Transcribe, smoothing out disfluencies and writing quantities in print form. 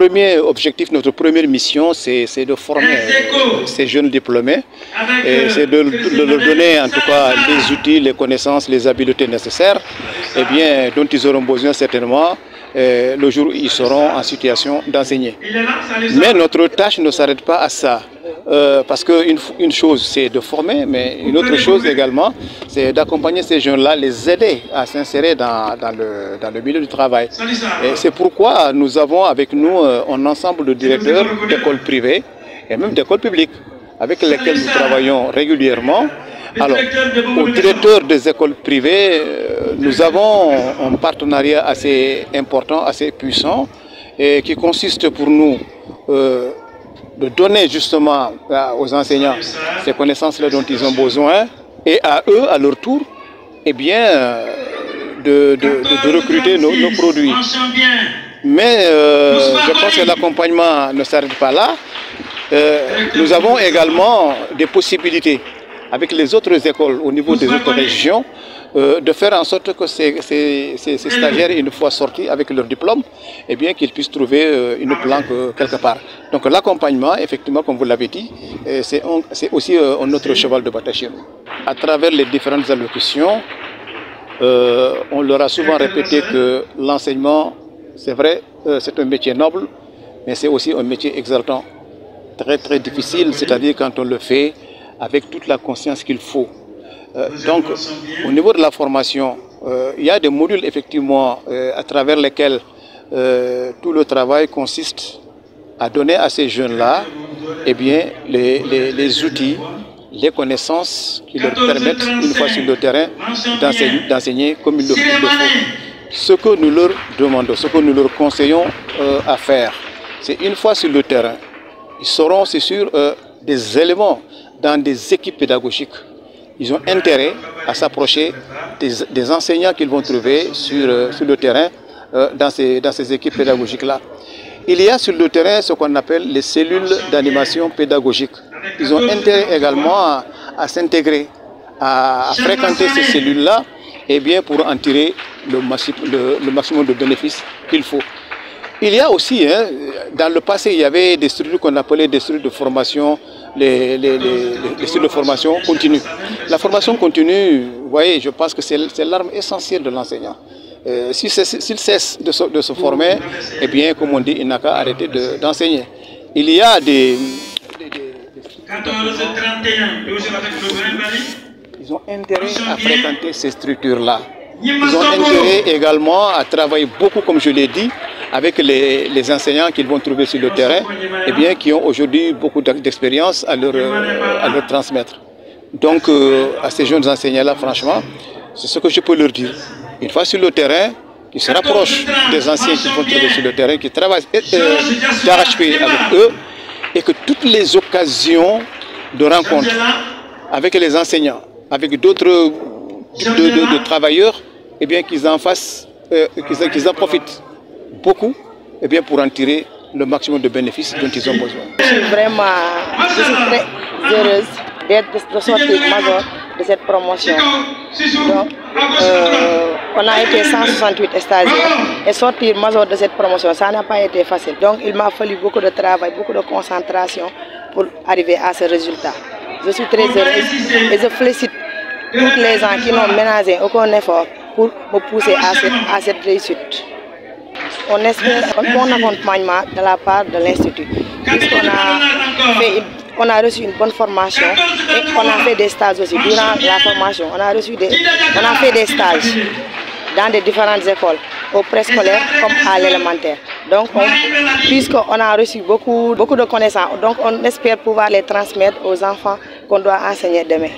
premier objectif, notre première mission, c'est de former ces jeunes diplômés. C'est de leur donner en tout cas les outils, les connaissances, les habiletés nécessaires dont ils auront besoin certainement le jour où ils seront en situation d'enseigner. Mais notre tâche ne s'arrête pas à ça. Parce qu'une chose, c'est de former, mais une autre chose également, c'est d'accompagner ces jeunes-là, les aider à s'insérer dans le milieu du travail. Et c'est pourquoi nous avons avec nous un ensemble de directeurs d'écoles privées et même d'écoles publiques, avec lesquels nous travaillons régulièrement. Alors, aux directeurs des écoles privées, nous avons un partenariat assez important, assez puissant, et qui consiste pour nous de donner justement aux enseignants ces connaissances-là dont ils ont besoin, et à eux, à leur tour, de recruter nos produits. Mais je pense que l'accompagnement ne s'arrête pas là. Nous avons également des possibilités avec les autres écoles au niveau des autres régions de faire en sorte que ces stagiaires, une fois sortis avec leur diplôme, qu'ils puissent trouver une planque quelque part. Donc l'accompagnement, effectivement, comme vous l'avez dit, c'est aussi un autre cheval de bataille chez nous. À travers les différentes allocutions, on leur a souvent répété que l'enseignement, c'est vrai, c'est un métier noble, mais c'est aussi un métier exaltant, très très difficile, c'est-à-dire quand on le fait avec toute la conscience qu'il faut. Donc, au niveau de la formation, il y a des modules effectivement à travers lesquels tout le travail consiste à donner à ces jeunes-là les outils, les connaissances qui leur permettent, une fois sur le terrain, d'enseigner comme il le faut. Ce que nous leur demandons, ce que nous leur conseillons à faire, c'est une fois sur le terrain, ils seront, c'est sûr, des éléments dans des équipes pédagogiques. Ils ont intérêt à s'approcher des enseignants qu'ils vont trouver sur le terrain dans ces équipes pédagogiques-là. Il y a sur le terrain ce qu'on appelle les cellules d'animation pédagogique. Ils ont intérêt également à s'intégrer, à fréquenter ces cellules-là pour en tirer le maximum de bénéfices qu'il faut. Il y a aussi, dans le passé, il y avait des structures qu'on appelait des structures de formation, les structures de formation continue. La formation continue, vous voyez, je pense que c'est l'arme essentielle de l'enseignant. S'il cesse de se former, comme on dit, il n'a qu'à arrêter d'enseigner. Il y a des 14h31, ils ont intérêt à fréquenter ces structures-là. Ils ont intérêt également à travailler beaucoup, comme je l'ai dit, avec les enseignants qu'ils vont trouver sur le terrain, qui ont aujourd'hui beaucoup d'expérience à leur transmettre. Donc, à ces jeunes enseignants-là, franchement, c'est ce que je peux leur dire. Une fois sur le terrain, qu'ils se rapprochent des anciens qu'ils vont trouver sur le terrain, qui travaillent d'arrache-pied avec eux, et que toutes les occasions de rencontre avec les enseignants, avec d'autres types de travailleurs, qu'ils en fassent, qu'ils en profitent beaucoup, pour en tirer le maximum de bénéfices dont ils ont besoin. Je suis très heureuse de sortir major de cette promotion. Donc, on a été 168 stagiaires et sortir major de cette promotion, ça n'a pas été facile. Donc, il m'a fallu beaucoup de travail, beaucoup de concentration pour arriver à ce résultat. Je suis très heureuse et je félicite tous les gens qui n'ont ménagé aucun effort pour me pousser à cette réussite. On espère un bon accompagnement de la part de l'Institut, puisqu'on a reçu une bonne formation et on a fait des stages aussi. Durant la formation, on a fait des stages dans des différentes écoles, au préscolaire comme à l'élémentaire. Donc, puisqu'on a reçu beaucoup de connaissances, donc on espère pouvoir les transmettre aux enfants qu'on doit enseigner demain.